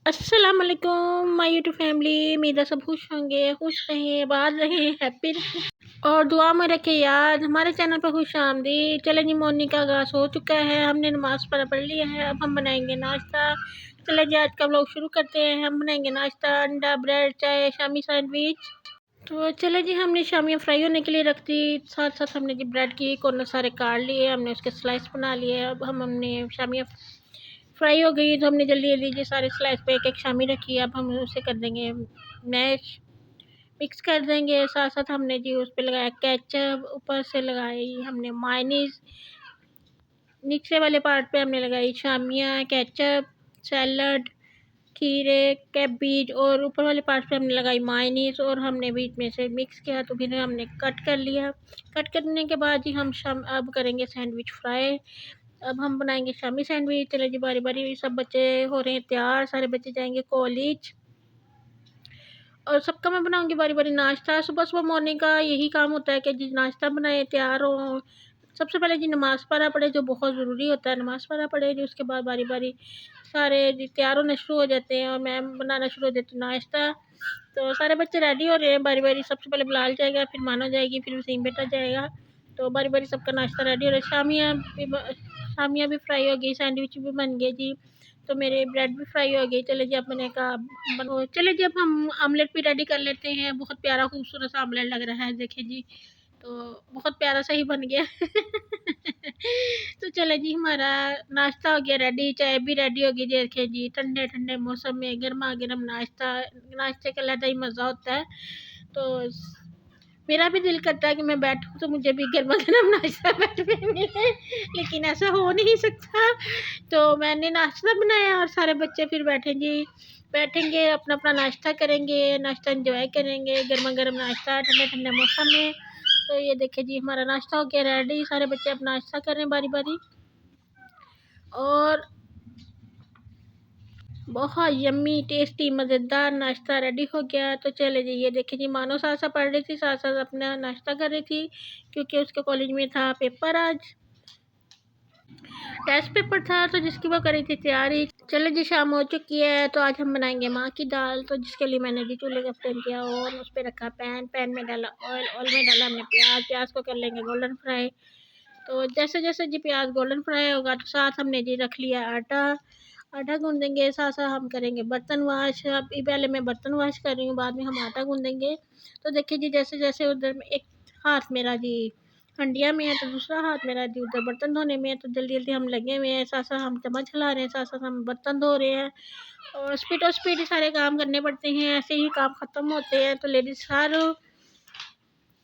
अस्सलाम वालेकुम my YouTube family. उम्मीद है सब खुश होंगे, खुश रहें, आबाद रहें, हैप्पी रहें और दुआ में रखें याद। हमारे चैनल पर खुश आमदीद। चले जी, मॉर्निंग का आगाज़ हो चुका है, हमने नमाज़ पढ़ लिया है। अब हम बनाएंगे नाश्ता। चले जी, आज का व्लॉग शुरू करते हैं। हम बनाएंगे नाश्ता, अंडा, ब्रेड, चाय, शामी सैंडविच। तो चले जी, हमने शामियाँ फ्राई होने के लिए रख दी। साथ साथ हमने जी ब्रेड की कॉर्नर सारे काट लिए, हमने उसके स्लाइस बना लिए। अब हमने शामियाँ फ्राई हो गई तो हमने जल्दी जल्दी ये सारे स्लाइस पे एक एक शामी रखी। अब हम उसे कर देंगे मैश, मिक्स कर देंगे। साथ साथ हमने जी उस पर लगाया केचप, ऊपर से लगाई हमने मायनीज, नीचे वाले पार्ट पे हमने लगाई शामियाँ, केचप, सैलड, खीरे, कैबेज और ऊपर वाले पार्ट पे हमने लगाई मायनीज और हमने बीच में से मिक्स किया। तो फिर हमने कट कर लिया। कट करने के बाद ही हम अब करेंगे सैंडविच फ्राई। अब हम बनाएंगे शामी सैंडविच। चले जी, बारी बारी सब बच्चे हो रहे हैं तैयार, सारे बच्चे जाएंगे कॉलेज और सबका मैं बनाऊंगी बारी बारी नाश्ता। सुबह सुबह मॉर्निंग का यही काम होता है कि जी नाश्ता बनाए, तैयार हो। सबसे पहले जी नमाज़ पढ़ा पड़े, जो बहुत ज़रूरी होता है, नमाज़ पढ़ा पड़े जी। उसके बाद बारी बारी सारे जी तैयार होना शुरू हो जाते हैं और मैं बनाना शुरू हो देती हूँ नाश्ता। तो सारे बच्चे रेडी हो रहे हैं बारी बारी। सबसे पहले बिलाल जाएगा, फिर मानो जाएगी, फिर वसीम बेटा जाएगा। तो बारी बारी सबका नाश्ता रेडी हो रहा है। शामियाँ भी फ्राई हो गई, सैंडविच भी बन गए जी। तो मेरे ब्रेड भी फ्राई हो गई। चले जी, अब मैंने कहा चले जी, अब हम आमलेट भी रेडी कर लेते हैं। बहुत प्यारा खूबसूरत सा आमलेट लग रहा है, देखे जी। तो बहुत प्यारा सा ही बन गया। तो चले जी, हमारा नाश्ता हो गया रेडी, चाय भी रेडी हो गई। देखे जी, ठंडे ठंडे मौसम में गर्मा गर्म नाश्ता, नाश्ते का अलग ही मज़ा होता है। तो मेरा भी दिल करता है कि मैं बैठूँ तो मुझे भी गर्मा गर्म नाश्ता बेड पे मिले, लेकिन ऐसा हो नहीं सकता। तो मैंने नाश्ता बनाया और सारे बच्चे फिर बैठेंगे, अपना अपना नाश्ता करेंगे, नाश्ता एंजॉय करेंगे, गर्मा गर्म नाश्ता ठंडे ठंडे मौसम में। तो ये देखिए जी, हमारा नाश्ता हो गया रेडी। सारे बच्चे अब नाश्ता कर रहे हैं बारी बारी और बहुत यम्मी टेस्टी मज़ेदार नाश्ता रेडी हो गया। तो चले जी, ये देखिए जी, मानो साथ साथ पढ़ रही थी, साथ साथ अपना नाश्ता कर रही थी, क्योंकि उसके कॉलेज में था पेपर, आज टेस्ट पेपर था, तो जिसकी वो करी थी तैयारी। चले जी, शाम हो चुकी है, तो आज हम बनाएंगे माँ की दाल। तो जिसके लिए मैंने जी चूल्हे का फ्लेम किया और उस पर रखा पैन में डाला ऑयल में डाला हमने प्याज को कर लेंगे गोल्डन फ्राई। तो जैसे जैसे जी प्याज गोल्डन फ्राई होगा तो साथ हमने जी रख लिया आटा गूँधेंगे। साथ साथ हम करेंगे बर्तन वाश। अभी पहले मैं बर्तन वाश कर रही हूँ, बाद में हम आटा गूँधेंगे। तो देखिए जी, जैसे जैसे उधर में एक हाथ मेरा जी हंडिया में है तो दूसरा हाथ मेरा जी उधर बर्तन धोने में है। तो जल्दी जल्दी हम लगे हुए हैं, साथ साथ हम चम्मच हिला रहे हैं, साथ साथ हम बर्तन धो रहे हैं और स्पीड ही सारे काम करने पड़ते हैं। ऐसे ही काम ख़त्म होते हैं। तो लेडीज़ हर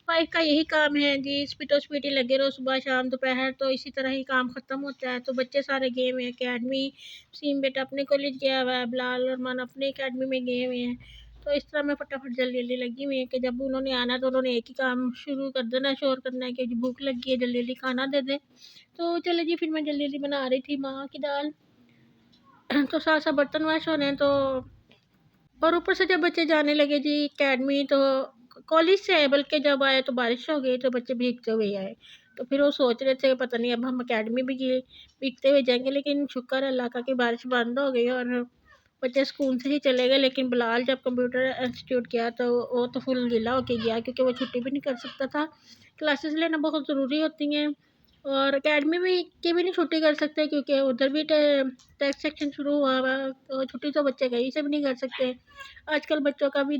वाइफ का यही काम है जी, स्पीडी लगे रहो सुबह शाम दोपहर, तो इसी तरह ही काम ख़त्म होता है। तो बच्चे सारे गए हुए हैं अकेडमी। सीम बेटा अपने कॉलेज गया हुआ है, बिलाल और मान अपने अकेडमी में गए हुए हैं। तो इस तरह मैं फटाफट जल्दी जल्दी लगी हुई है कि जब उन्होंने आना तो उन्होंने एक ही काम शुरू कर देना, शोर करना है कि भूख लगी है, जल्दी जल्दी खाना दे दे। तो चले जी, फिर मैं जल्दी जल्दी बना रही थी माँ की दाल। तो साथ साथ बर्तन वाश हो रहे हैं। तो और ऊपर से जब बच्चे जाने लगे जी अकेडमी, तो कॉलेज से आए, बल्कि जब आए तो बारिश हो गई, तो बच्चे भीगते हुए आए। तो फिर वो सोच रहे थे पता नहीं अब हम अकेडमी भी भीगते हुए जाएंगे, लेकिन शुक्र है अल्लाह का कि बारिश बंद हो गई और बच्चे स्कूल से ही चले गए। लेकिन बिलाल जब कंप्यूटर इंस्टीट्यूट गया तो वो तो फुल गीला होके गया, क्योंकि वो छुट्टी भी नहीं कर सकता था। क्लासेस लेना बहुत ज़रूरी होती हैं और अकेडमी में की भी नहीं छुट्टी कर सकते, क्योंकि उधर भी टेस्ट सेक्शन शुरू हुआ हुआ, तो छुट्टी तो बच्चे कहीं से भी नहीं कर सकते। आजकल बच्चों का भी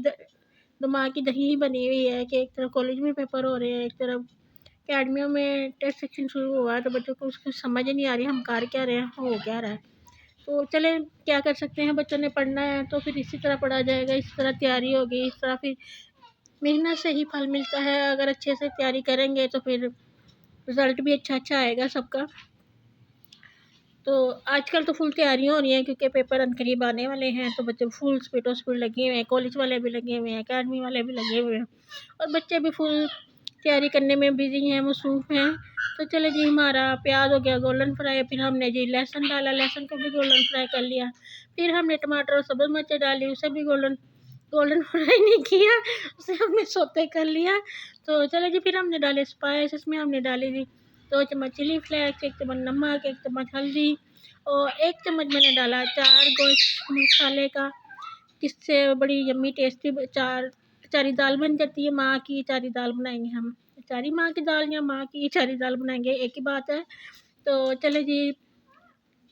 दिमाग की दही ही बनी हुई है कि एक तरफ कॉलेज में पेपर हो रहे हैं, एक तरफ अकेडमियों में टेस्ट सेक्शन शुरू हुआ है। तो बच्चों को उसकी समझ ही नहीं आ रही हम कर क्या रहे हैं, हो क्या रहा है। तो चले, क्या कर सकते हैं, बच्चों ने पढ़ना है तो फिर इसी तरह पढ़ा जाएगा, इस तरह तैयारी होगी, इस तरह फिर मेहनत से ही फल मिलता है। अगर अच्छे से तैयारी करेंगे तो फिर रिज़ल्ट भी अच्छा आएगा सबका। तो आजकल तो फुल तैयारियाँ हो रही हैं, क्योंकि पेपर अनकरीब आने वाले हैं। तो बच्चे फुल स्पीड लगे हुए हैं, कॉलेज वाले भी लगे हुए हैं, अकेडमी वाले भी लगे हुए हैं और बच्चे भी फुल तैयारी करने में बिजी हैं, मसरूफ़ हैं। तो चले जी, हमारा प्याज हो गया गोल्डन फ्राई। फिर हमने जी लहसुन डाला, लहसुन को भी गोल्डन फ्राई कर लिया। फिर हमने टमाटर और सब्ज़ मिर्च डाली, उसे भी गोल्डन गोल्डन फ्राई नहीं किया, उसे हमने सोते कर लिया। तो चले जी, फिर हमने डाले स्पाइस, इसमें हमने डाली थी 2 चम्मच चिली फ्लेक्स, 1 चम्मच नमक, 1 चम्मच हल्दी और 1 चम्मच मैंने डाला अचार गोश्त मसाले का, जिससे बड़ी यम्मी टेस्टी अचारी दाल बन जाती है। माँ की अचारी दाल बनाएंगे हम, अचारी माँ की दाल या माँ की अचारी दाल बनाएंगे, एक ही बात है। तो चले जी,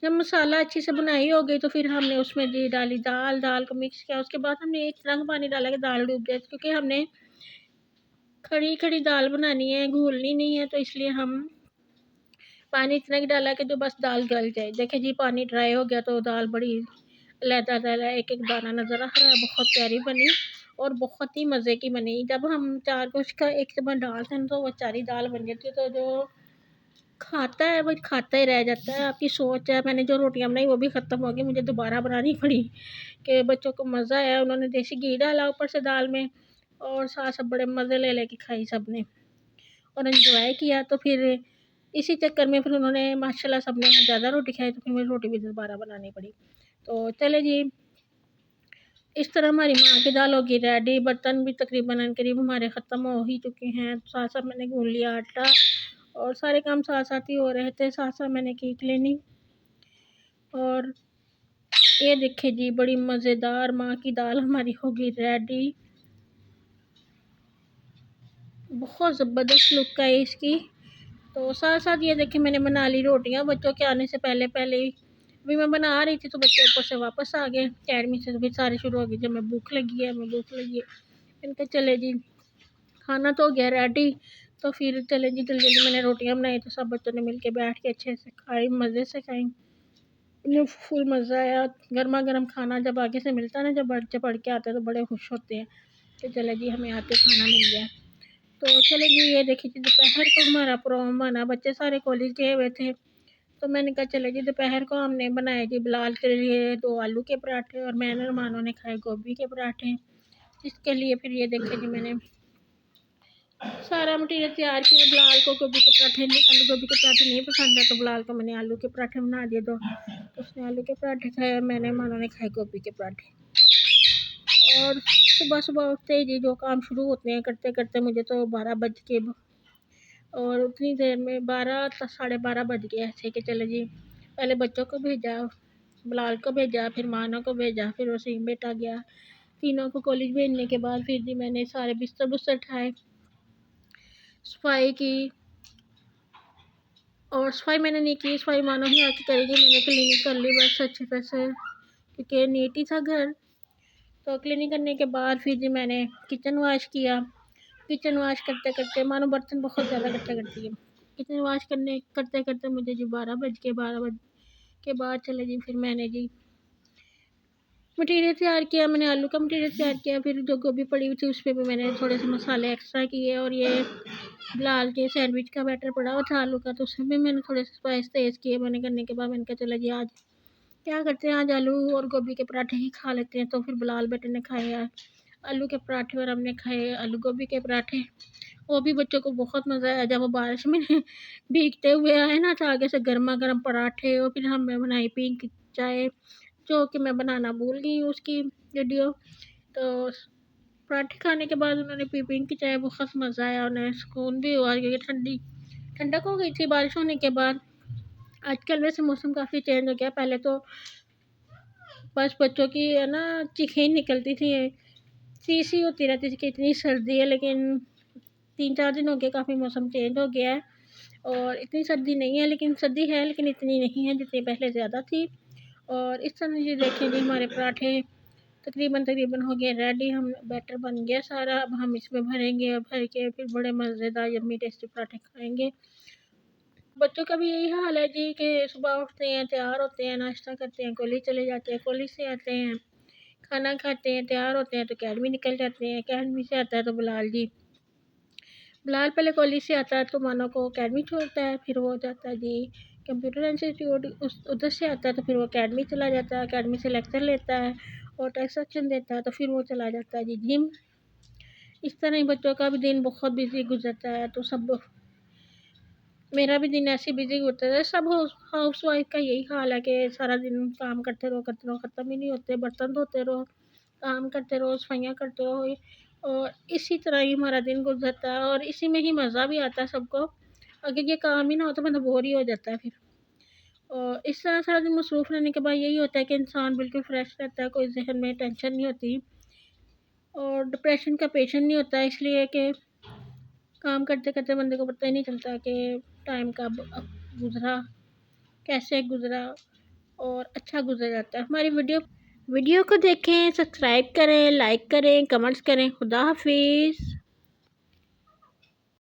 जब मसाला अच्छे से बुनाई हो गई तो फिर हमने उसमें जी डाली दाल को मिक्स किया। उसके बाद हमने एक रंग पानी डाला कि दाल डूब जाए, क्योंकि हमने खड़ी दाल बनानी है, घोलनी नहीं है, तो इसलिए हम पानी इतना ही डाला कि जो बस दाल गल जाए। देखें जी, पानी ड्राई हो गया तो दाल बड़ी लहदा एक एक दाना नज़र आ रहा है, बहुत प्यारी बनी और बहुत ही मज़े की बनी। जब हम चार गोश्त का एक चम्मच डालते हैं तो वो अचारी दाल बन जाती है, तो जो खाता है वो खाता ही रह जाता है। आपकी सोच है। मैंने जो रोटियां बनाई वो भी ख़त्म हो गई, मुझे दोबारा बनानी पड़ी कि बच्चों को मज़ा आया। उन्होंने देसी घी डाला ऊपर से दाल में और साथ सब बड़े मज़े ले लेके खाई सब ने और एंजॉय किया। तो फिर इसी चक्कर में फिर उन्होंने माशाल्लाह सब ने ज़्यादा रोटी खाई, तो फिर मुझे रोटी भी दोबारा बनानी पड़ी। तो चले जी, इस तरह हमारी माँ की दाल होगी रेडी। बर्तन भी तकरीबन करीब हमारे ख़त्म हो ही चुके हैं। साथ साथ मैंने गूंद लिया आटा और सारे काम साथ साथ ही हो रहे थे। साथ साथ मैंने की क्लीनिंग और ये देखिए जी, बड़ी मज़ेदार माँ की दाल हमारी होगी रेडी। बहुत ज़बरदस्त लुक है इसकी। तो साथ साथ ये देखिए, मैंने बना ली रोटियाँ बच्चों के आने से पहले पहले ही। अभी मैं बना रही थी तो बच्चे ऊपर से वापस आ गए अकेडमी से, तो फिर सारी शुरू हो गई। जब मैं भूख लगी है इनके चले जी, खाना तो हो गया रेडी। तो फिर चले जी, जल्दी जल्दी मैंने रोटियाँ बनाई तो सब बच्चों ने मिल के बैठ के अच्छे से खाई, मज़े से खाई। इन्हें फुल मज़ा आया। गर्मा गर्म खाना जब आगे से मिलता है ना, जब बच्चे पढ़ के आते हैं तो बड़े खुश होते हैं कि चले जी हमें आके खाना मिल गया। तो चले जी, ये देखिए जी, दोपहर को हमारा प्रोग्राम बना। बच्चे सारे कॉलेज गए हुए थे, तो मैंने कहा चले जी, दोपहर को हमने बनाए जी बिलाल के लिए 2 आलू के पराठे और मैंने और मानो ने खाए गोभी के पराठे। इसके लिए फिर ये देखिए जी, मैंने सारा मटीरियल तैयार किया। बिलाल को गोभी के पराठे आलू गोभी के पराठे नहीं पसंद है, तो बिलाल को मैंने आलू के पराठे बना दिए। तो उसने आलू के पराठे खाए और मैंने मानो ने खाए गोभी के पराठे। और सुबह सुबह उठते ही जी जो काम शुरू होते हैं करते करते मुझे तो 12 बज के और उतनी देर में 12 साढ़े 12 बज गए ऐसे कि चले जी, पहले बच्चों को भेजा, बिलाल को भेजा, फिर मानो को भेजा, फिर वसीम बेटा गया। तीनों को कॉलेज भेजने के बाद फिर जी मैंने सारे बिस्तर बुस्तर उठाए, सफाई की। और सफाई मैंने नहीं की, सफाई मानो ही आके करेगी। मैंने क्लीनिंग कर ली बस अच्छे से, क्योंकि नीट ही था घर। तो क्लीनिंग करने के बाद फिर जी मैंने किचन वॉश किया। किचन वॉश करते करते मानो बर्तन बहुत ज़्यादा इकट्ठा करती है। किचन वॉश करते करते मुझे जी 12 बज के 12 बज के बाद चले जी, फिर मैंने जी मटीरियल तैयार किया। मैंने आलू का मटीरियल तैयार किया, फिर जो गोभी पड़ी हुई थी उस पर भी मैंने थोड़े से मसाले एक्स्ट्रा किए। और ये बिलाल के सैंडविच का बैटर पड़ा हुआ था आलू का, तो उसमें भी मैंने थोड़े से स्पाइस तेज़ किए। मैंने करने के बाद मैंने कहा चला जी, आज क्या करते हैं, आज आलू और गोभी के पराठे ही खा लेते हैं। तो फिर बिलाल बेटे ने खाए आलू के पराठे और हमने खाए आलू गोभी के पराठे। वो भी बच्चों को बहुत मज़ा आया। जब वो बारिश में भीगते हुए आए ना, तो आगे से गर्मा गर्म पराठे और फिर हमने बनाई पिंक चाय, जो कि मैं बनाना भूल गई हूँ उसकी वीडियो। तो पराठे खाने के बाद उन्होंने पी पिंक चाय, बहुत मज़ा आया, उन्हें सुकून भी हुआ क्योंकि ठंडक हो गई थी बारिश होने के बाद। आजकल वैसे मौसम काफ़ी चेंज हो गया, पहले तो बस बच्चों की है ना चीखें निकलती थी, सी होती रहती थी कि इतनी सर्दी है। लेकिन 3-4 दिन हो गए काफ़ी मौसम चेंज हो गया है और इतनी सर्दी नहीं है, लेकिन सर्दी है लेकिन इतनी नहीं है जितनी पहले ज़्यादा थी। और इस तरह ये देखें जी, हमारे पराठे तकरीबन हो गए रेडी। हम बैटर बन गया सारा, अब हम इसमें भरेंगे और भर के फिर बड़े मज़ेदार यम्मी टेस्टी पराठे खाएंगे। बच्चों का भी यही हाल है जी कि सुबह उठते हैं, तैयार होते हैं, नाश्ता करते हैं, कॉलेज चले जाते हैं, कॉलेज से आते हैं, खाना खाते हैं, तैयार होते हैं तो अकेडमी निकल जाते हैं। अकेडमी से आता है तो बिलाल पहले कॉलेज से आता है तो मानो को अकेडमी छोड़ता है, फिर वो जाता है जी कंप्यूटर इंस्टीट्यूट। उधर से आता है तो फिर वो अकेडमी चला जाता है, अकेडमी से लेक्चर लेता है और टेस्ट सेक्शन देता है, तो फिर वो चला जाता है जी जिम। इस तरह ही बच्चों का भी दिन बहुत बिजी गुजरता है। तो सब मेरा भी दिन ऐसे बिजी होता है। सब हाउस वाइफ का यही हाल है कि सारा दिन काम करते रहो ख़त्म ही नहीं होते। बर्तन धोते रहो, काम करते रहो, सफाइयाँ करते रहो और इसी तरह ही हमारा दिन गुजरता है और इसी में ही मज़ा भी आता है सबको। अगर ये काम ही ना हो तो बंदा बोर ही हो जाता है फिर। और इस तरह सारा दिन मसरूफ़ रहने के बाद यही होता है कि इंसान बिल्कुल फ्रेश रहता है, कोई ज़हन में टेंशन नहीं होती और डिप्रेशन का पेशेंट नहीं होता, इसलिए कि काम करते करते बंदे को पता ही नहीं चलता कि टाइम कब गुज़रा, कैसे गुज़रा और अच्छा गुज़र जाता है। हमारी वीडियो को देखें, सब्सक्राइब करें, लाइक करें, कमेंट्स करें। खुदा हाफिज़।